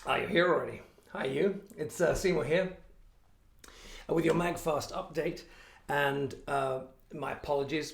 You're here already. Hi, you. It's Seymour here with your MAGFAST update. And my apologies.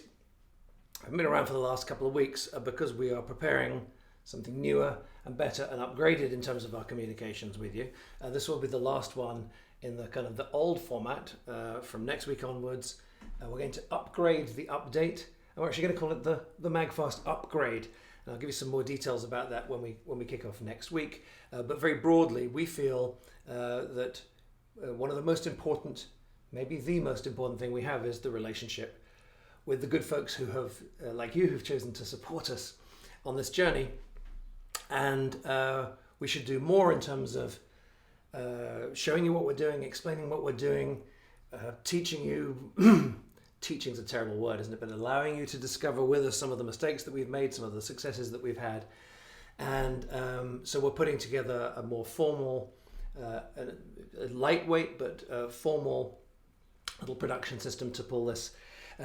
I've been around for the last couple of weeks because we are preparing something newer and better and upgraded in terms of our communications with you. This will be the last one in the kind of the old format. From next week onwards, we're going to upgrade the update. And we're actually going to call it the MAGFAST upgrade. And I'll give you some more details about that when we kick off next week. But very broadly, we feel that one of the most important, maybe the most important thing we have is the relationship with the good folks who have, like you, who've chosen to support us on this journey. And we should do more in terms of showing you what we're doing, explaining what we're doing, teaching you. Teaching's a terrible word, isn't it? But allowing you to discover with us some of the mistakes that we've made, some of the successes that we've had. And so we're putting together a more formal, a lightweight but formal little production system to pull this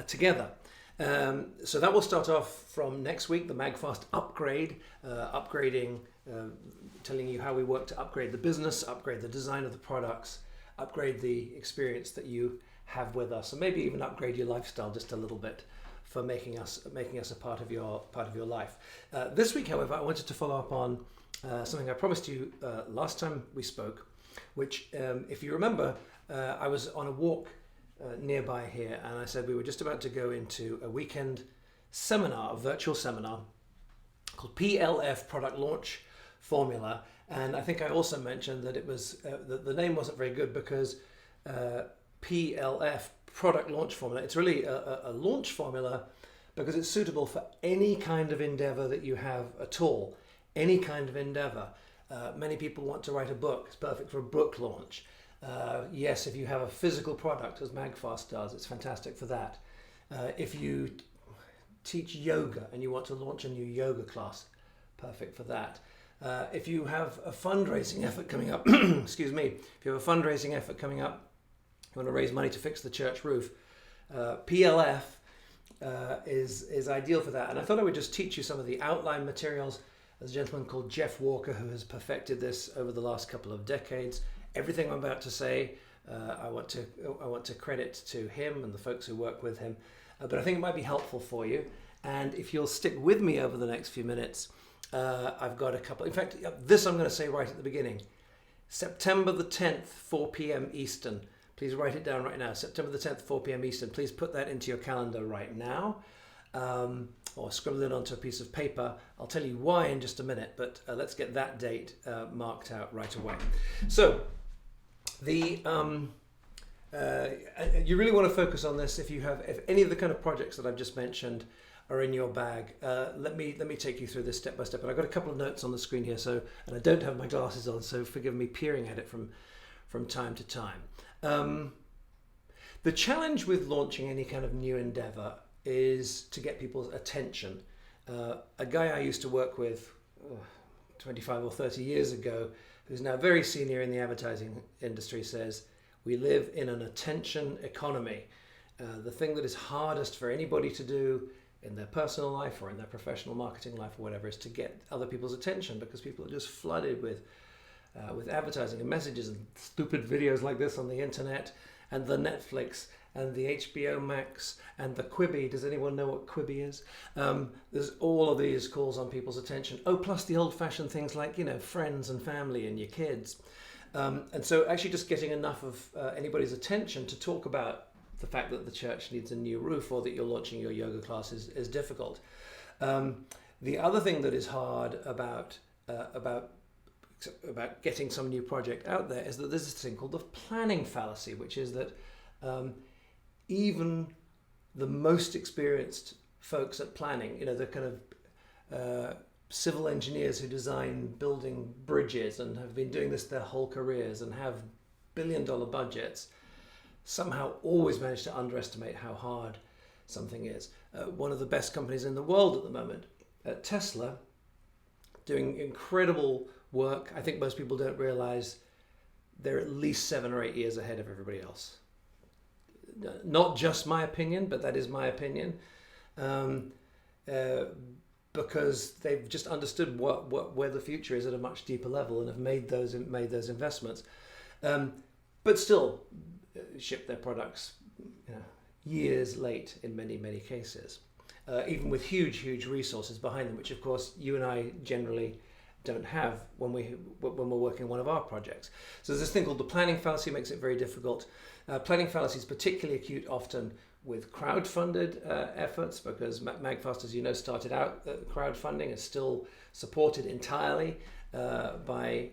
together. So that will start off from next week, the MAGFAST upgrade, upgrading, telling you how we work to upgrade the business, upgrade the design of the products, upgrade the experience that you have with us, and maybe even upgrade your lifestyle just a little bit for making us a part of your life. This week, however, I wanted to follow up on something I promised you last time we spoke, which, if you remember, I was on a walk nearby here, and I said we were just about to go into a weekend seminar, a virtual seminar called PLF Product Launch Formula. And I think I also mentioned that it was the name wasn't very good because PLF Product Launch Formula. It's really a launch formula because it's suitable for any kind of endeavor that you have at all, any kind of endeavor. Many people want to write a book. It's perfect for a book launch. Yes, if you have a physical product, as MAGFAST does, it's fantastic for that. If you teach yoga and you want to launch a new yoga class, perfect for that. If you have a fundraising effort coming up, excuse me, if you have a fundraising effort coming up, you want to raise money to fix the church roof, PLF is ideal for that. And I thought I would just teach you some of the outline materials. There's a gentleman called Jeff Walker who has perfected this over the last couple of decades. Everything I'm about to say, I want to credit to him and the folks who work with him. But I think it might be helpful for you. And if you'll stick with me over the next few minutes, I've got a couple. In fact, this I'm going to say right at the beginning. September the 10th, 4 p.m. Eastern. Please write it down right now. September the 10th, 4 p.m. Eastern. Please put that into your calendar right now, or scribble it onto a piece of paper. I'll tell you why in just a minute, but let's get that date marked out right away. So, you really want to focus on this if any of the kind of projects that I've just mentioned are in your bag. Let me take you through this step by step. And I've got a couple of notes on the screen here, and I don't have my glasses on, so forgive me peering at it from time to time. The challenge with launching any kind of new endeavor is to get people's attention. A guy I used to work with 25 or 30 years ago, who's now very senior in the advertising industry, says, we live in an attention economy. The thing that is hardest for anybody to do in their personal life or in their professional marketing life or whatever is to get other people's attention, because people are just flooded with advertising and messages and stupid videos like this on the internet, and the Netflix and the HBO Max and the Quibi. Does anyone know what Quibi is? There's all of these calls on people's attention. Oh, plus the old-fashioned things like, friends and family and your kids. And so actually just getting enough of anybody's attention to talk about the fact that the church needs a new roof or that you're launching your yoga class is difficult. The other thing that is hard about getting some new project out there is that there's this thing called the planning fallacy, which is that even the most experienced folks at planning, the kind of civil engineers who design building bridges and have been doing this their whole careers and have billion-dollar budgets, somehow always manage to underestimate how hard something is. One of the best companies in the world at the moment, Tesla, doing incredible work. I think most people don't realize they're at least 7 or 8 years ahead of everybody else. Not just my opinion, but that is my opinion. because they've just understood where the future is at a much deeper level and have made those investments, but still ship their products years late in many cases, even with huge resources behind them, which of course you and I generally don't have when we're working on one of our projects. So there's this thing called the planning fallacy, makes it very difficult. Planning fallacy is particularly acute often with crowd-funded efforts, because MAGFAST, as you know, started out crowdfunding, is still supported entirely by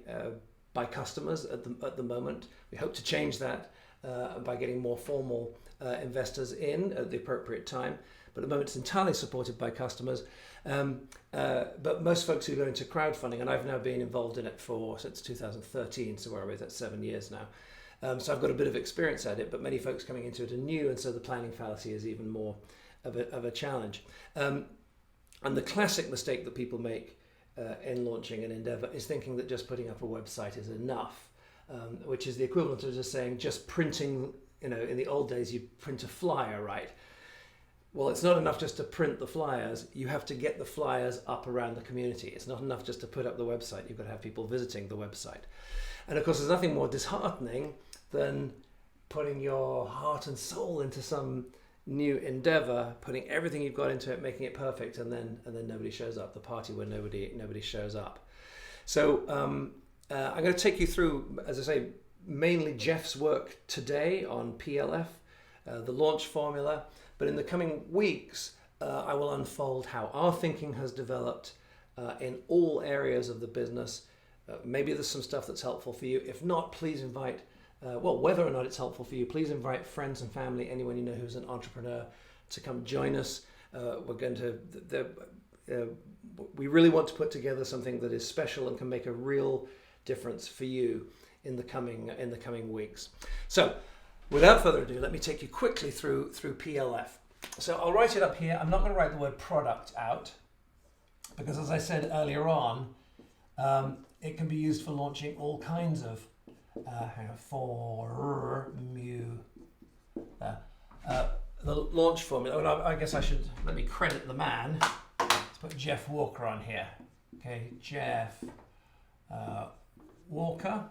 customers at the moment. We hope to change that by getting more formal investors in at the appropriate time. But at the moment it's entirely supported by customers. But most folks who go into crowdfunding, and I've now been involved in it since 2013, so where are we? That's 7 years now. So I've got a bit of experience at it, but many folks coming into it are new, and so the planning fallacy is even more of a challenge. And the classic mistake that people make in launching an endeavor is thinking that just putting up a website is enough, which is the equivalent of just saying, just printing, in the old days you'd print a flyer, right? Well, it's not enough just to print the flyers. You have to get the flyers up around the community. It's not enough just to put up the website. You've got to have people visiting the website. And of course, there's nothing more disheartening than putting your heart and soul into some new endeavor, putting everything you've got into it, making it perfect, and then nobody shows up. The party where nobody shows up. So I'm going to take you through, as I say, mainly Jeff's work today on PLF, the launch formula. But in the coming weeks, I will unfold how our thinking has developed in all areas of the business. Maybe there's some stuff that's helpful for you. If not, please invite, whether or not it's helpful for you, please invite friends and family, anyone you know who's an entrepreneur, to come join us. We're going to, we really want to put together something that is special and can make a real difference for you in the coming weeks. So, without further ado, let me take you quickly through PLF. So I'll write it up here. I'm not going to write the word product out because, as I said earlier on, it can be used for launching all kinds of the launch formula. And I guess I should let me credit the man. Let's put Jeff Walker on here. Okay, Jeff Walker.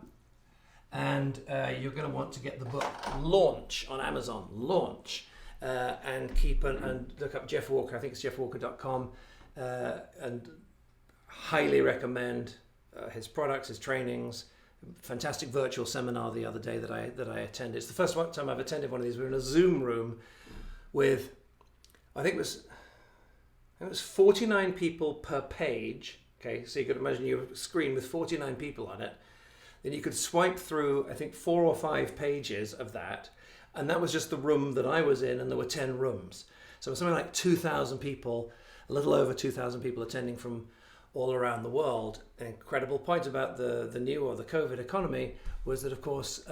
And you're going to want to get the book Launch on Amazon, Launch, and look up Jeff Walker. I think it's jeffwalker.com, and highly recommend his products, his trainings. Fantastic virtual seminar the other day that I attended. It's the first time I've attended one of these. We were in a Zoom room with, I think it was 49 people per page. Okay, so you could imagine your screen with 49 people on it. Then you could swipe through, I think, 4 or 5 pages of that. And that was just the room that I was in, and there were 10 rooms. So it was something like 2,000 people, a little over 2,000 people attending from all around the world. An incredible point about the new or the COVID economy was that, of course,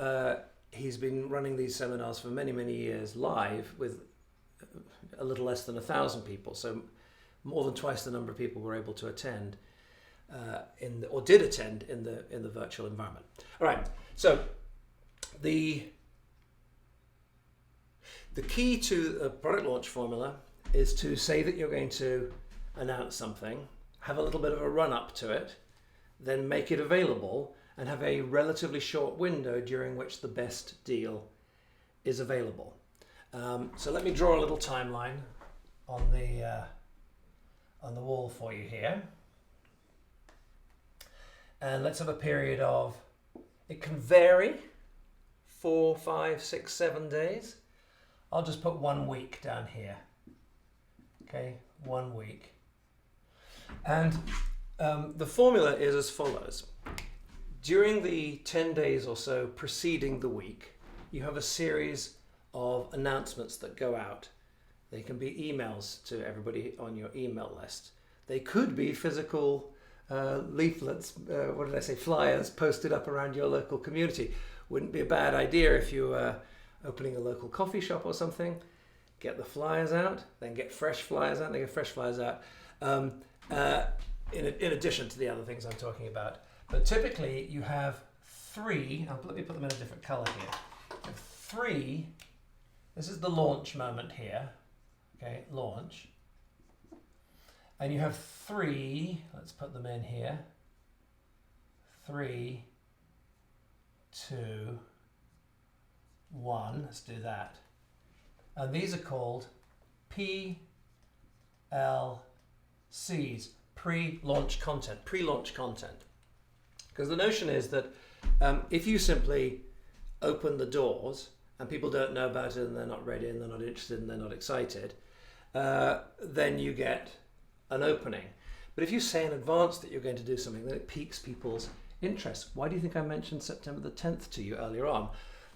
he's been running these seminars for many years live with a little less than 1,000 people. So more than twice the number of people were able to attend. Did attend in the virtual environment. All right. So the key to a product launch formula is to say that you're going to announce something, have a little bit of a run up to it, then make it available, and have a relatively short window during which the best deal is available. So let me draw a little timeline on the wall for you here. And let's have a period of, it can vary, 4, 5, 6, 7 days. I'll just put 1 week down here. Okay, 1 week. And the formula is as follows. During the 10 days or so preceding the week, you have a series of announcements that go out. They can be emails to everybody on your email list. They could be physical leaflets, flyers posted up around your local community. Wouldn't be a bad idea if you were opening a local coffee shop or something. Get the flyers out, then get fresh flyers out, in addition to the other things I'm talking about. But typically you have 3, let me put them in a different color here. You have 3, this is the launch moment here, okay, launch. And you have 3, let's put them in here, 3, 2, 1, let's do that. And these are called PLCs, pre-launch content, Because the notion is that if you simply open the doors and people don't know about it and they're not ready and they're not interested and they're not excited, then you get an opening. But if you say in advance that you're going to do something, then it piques people's interest. Why do you think I mentioned September the 10th to you earlier on?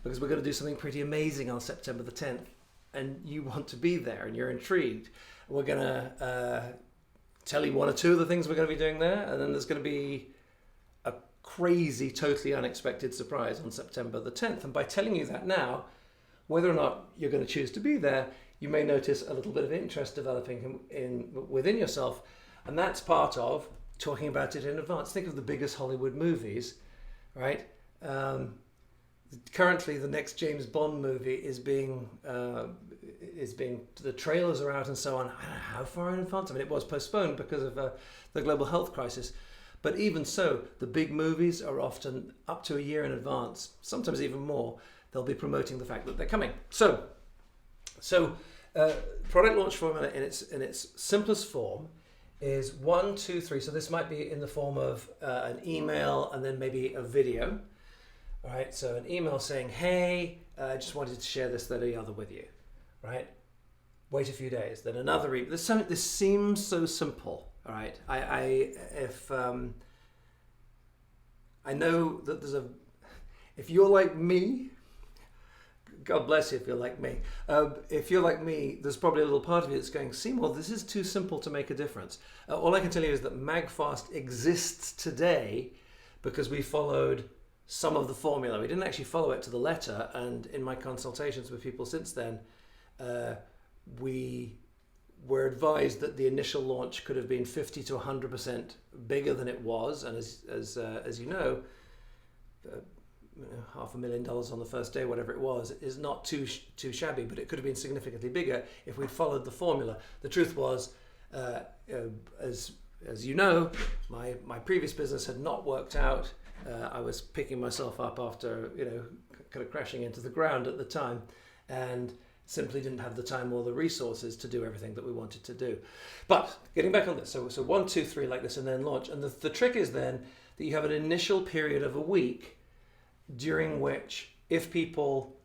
Because we're going to do something pretty amazing on September the 10th and you want to be there and you're intrigued. We're going to tell you 1 or 2 of the things we're going to be doing there, and then there's going to be a crazy, totally unexpected surprise on September the 10th. And by telling you that now, whether or not you're going to choose to be there, you may notice a little bit of interest developing within yourself, and that's part of talking about it in advance. Think of the biggest Hollywood movies, right? Currently, the next James Bond movie is being the trailers are out and so on. I don't know how far in advance. I mean, it was postponed because of the global health crisis. But even so, the big movies are often up to a year in advance, sometimes even more. They'll be promoting the fact that they're coming. So product launch formula in its simplest form is 1, 2, 3. So this might be in the form of an email and then maybe a video. All right, so an email saying, hey, I just wanted to share this, that, or the other with you, right? Wait a few days. Then another email. This seems so simple, all right? I know that if you're like me, God bless you if you're like me. If you're like me, there's probably a little part of you that's going, Seymour, this is too simple to make a difference. All I can tell you is that MAGFAST exists today because we followed some of the formula. We didn't actually follow it to the letter, and in my consultations with people since then, we were advised that the initial launch could have been 50 to 100% bigger than it was, and as you know, $500,000 on the first day, whatever it was, is not too shabby, but it could have been significantly bigger if we'd followed the formula. The truth was, as you know, my previous business had not worked out. I was picking myself up after, kind of crashing into the ground at the time, and simply didn't have the time or the resources to do everything that we wanted to do. But getting back on this, so 1, 2, 3 like this, and then launch. And the trick is then that you have an initial period of a week during which, if people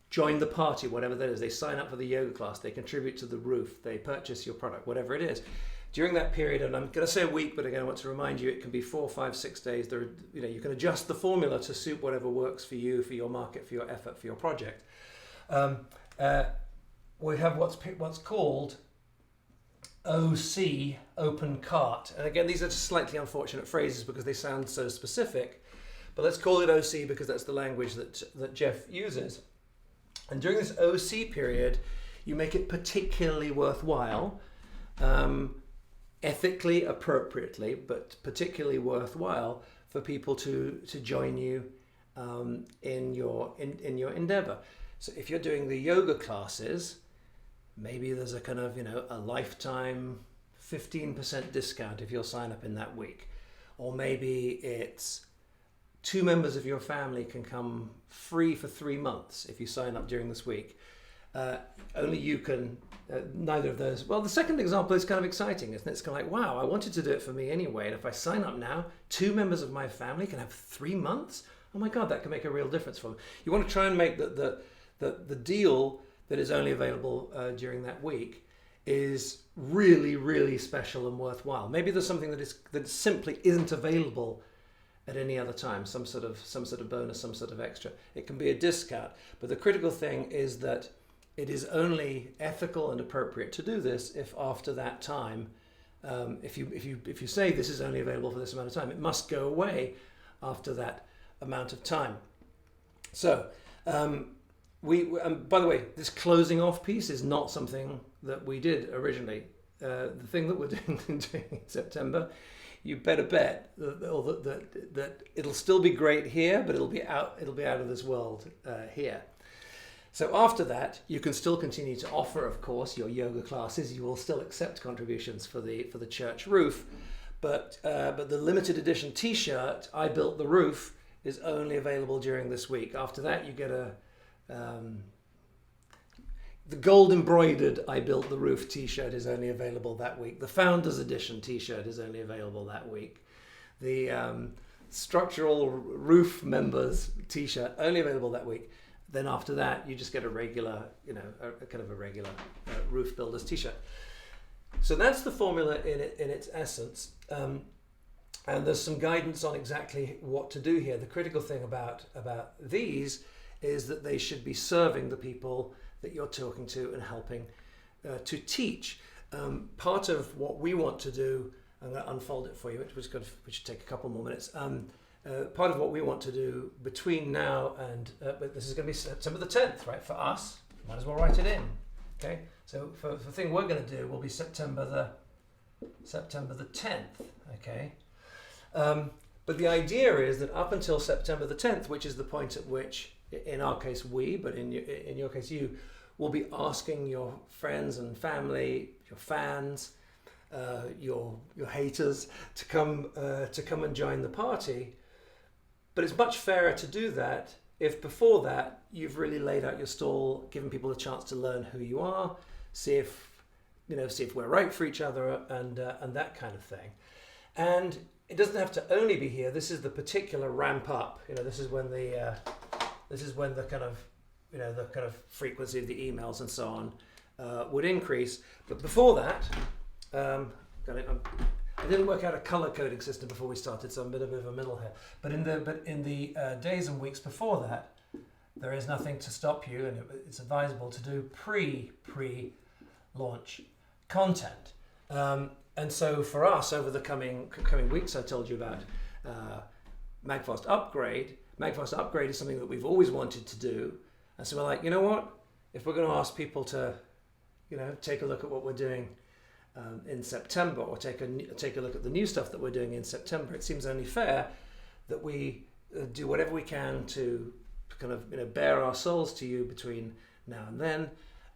join the party, whatever that is, they sign up for the yoga class, they contribute to the roof, they purchase your product, whatever it is. During that period, and I'm going to say a week, but again, I want to remind you, it can be 4, 5, 6 days. You can adjust the formula to suit whatever works for you, for your market, for your effort, for your project. We have what's called OC, open cart. And again, these are just slightly unfortunate phrases because they sound so specific, but let's call it OC because that's the language that Jeff uses. And during this OC period, you make it particularly worthwhile, ethically, appropriately, but particularly worthwhile for people to join you in your endeavor. So if you're doing the yoga classes, maybe there's a kind of, a lifetime 15% discount if you'll sign up in that week. Or maybe it's 2 members of your family can come free for 3 months if you sign up during this week. Only you can, neither of those. Well, the second example is kind of exciting, isn't it? It's kind of like, wow, I wanted to do it for me anyway. And if I sign up now, 2 members of my family can have 3 months. Oh my God, that can make a real difference for them. You want to try and make the deal that is only available during that week is really, really special and worthwhile. Maybe there's something that simply isn't available at any other time, some sort of bonus, some sort of extra. It can be a discount, but the critical thing is that it is only ethical and appropriate to do this if after that time, if you say this is only available for this amount of time, it must go away after that amount of time. So, by the way, this closing off piece is not something that we did originally. The thing that we're doing in September, you better bet that it'll still be great here, but it'll be out of this world here. So after that, you can still continue to offer, of course, your yoga classes. You will still accept contributions for the church roof, but the limited edition T-shirt, "I Built the Roof," is only available during this week. After that, you get the gold embroidered "I Built the Roof" T-shirt is only available that week. The Founders Edition T-shirt is only available that week. The Structural Roof Members T-shirt only available that week. Then after that, you just get a regular, a kind of a regular Roof Builders T-shirt. So that's the formula in its essence. And there's some guidance on exactly what to do here. The critical thing about these is that they should be serving the people that you're talking to and helping to teach. Part of what we want to do, I'm going to unfold it for you, which should take a couple more minutes. Part of what we want to do between now and, but this is going to be September the 10th, right? For us, might as well write it in. Okay, so for the thing we're going to do will be September the 10th. Okay, but the idea is that up until September the 10th, which is the point at which, in our case we, but in your case you, will be asking your friends and family, your fans, your haters to come and join the party. But it's much fairer to do that if before that you've really laid out your stall, given people a chance to learn who you are, see if we're right for each other, and that kind of thing. And it doesn't have to only be here. This is the particular ramp up. This is when the kind of frequency of the emails and so on would increase. But before that, I didn't work out a color coding system before we started, so I'm a bit of a middle here. But in the days and weeks before that, there is nothing to stop you, and it's advisable to do pre-launch content. And so for us, over the coming weeks, I told you about MAGFAST Upgrade. MAGFAST Upgrade is something that we've always wanted to do, and so we're like, you know what? If we're going to ask people to, take a look at what we're doing in September, or take a look at the new stuff that we're doing in September, it seems only fair that we do whatever we can to kind of bare our souls to you between now and then,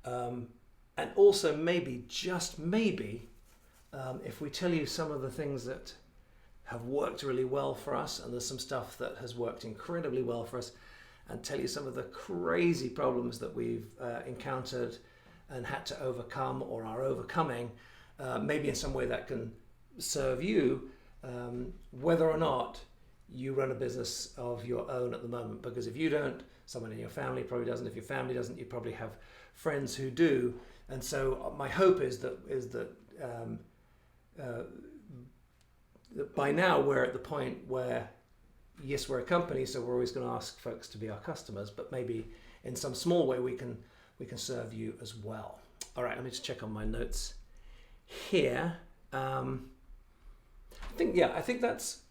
and also maybe, just maybe, if we tell you some of the things that have worked really well for us, and there's some stuff that has worked incredibly well for us, and tell you some of the crazy problems that we've encountered and had to overcome or are overcoming, maybe in some way that can serve you, whether or not you run a business of your own at the moment. Because if you don't, someone in your family probably doesn't. If your family doesn't, you probably have friends who do. And so my hope is that by now we're at the point where, yes, we're a company, so we're always going to ask folks to be our customers, but maybe in some small way we can serve you as well. All right, let me just check on my notes here. I think that's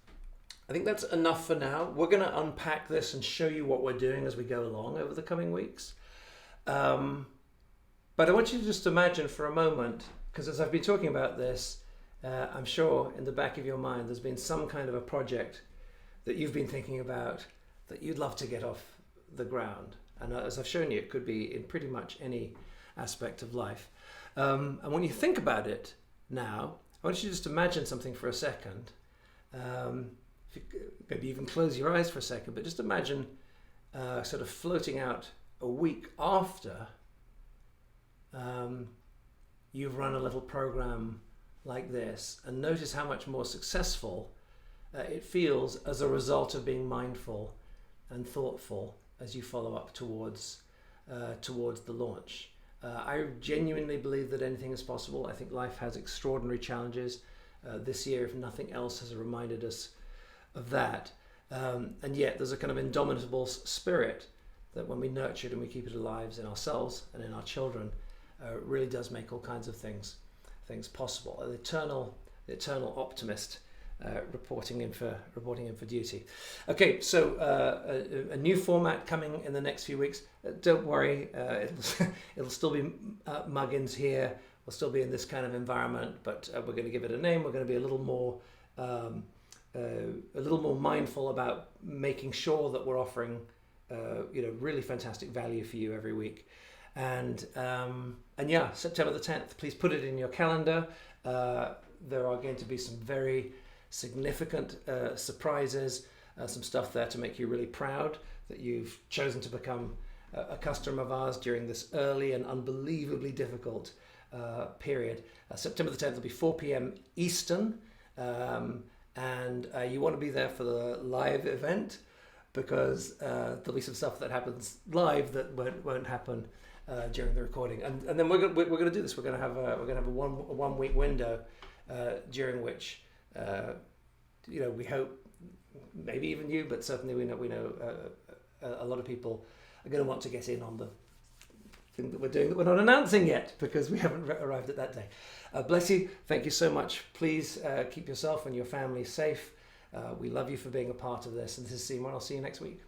enough for now. We're going to unpack this and show you what we're doing as we go along over the coming weeks. But I want you to just imagine for a moment, because as I've been talking about this, I'm sure in the back of your mind there's been some kind of a project that you've been thinking about that you'd love to get off the ground. And as I've shown you, it could be in pretty much any aspect of life. And when you think about it now, I want you to just imagine something for a second. Maybe even close your eyes for a second, but just imagine sort of floating out a week after you've run a little program like this, and notice how much more successful it feels as a result of being mindful and thoughtful as you follow up towards the launch. I genuinely believe that anything is possible. I think life has extraordinary challenges. This year, if nothing else, has reminded us of that. And yet there's a kind of indomitable spirit that when we nurture it and we keep it alive in ourselves and in our children, really does make all kinds of things possible. The eternal optimist reporting in for duty. Okay, so a new format coming in the next few weeks. Don't worry, it'll still be Muggins here. We'll still be in this kind of environment, but we're going to give it a name. We're going to be a little more mindful about making sure that we're offering really fantastic value for you every week. And yeah, September the 10th, please put it in your calendar. There are going to be some very significant surprises, some stuff there to make you really proud that you've chosen to become a customer of ours during this early and unbelievably difficult period. September the 10th will be 4 p.m. Eastern, and you want to be there for the live event, because there'll be some stuff that happens live that won't happen during the recording. And then we're going to do this. We're going to have a 1 week window during which we hope, maybe even you, but certainly we know a lot of people are going to want to get in on the thing that we're doing that we're not announcing yet, because we haven't arrived at that day. Bless you. Thank you so much. Please keep yourself and your family safe. We love you for being a part of this. And this is Seymour. I'll see you next week.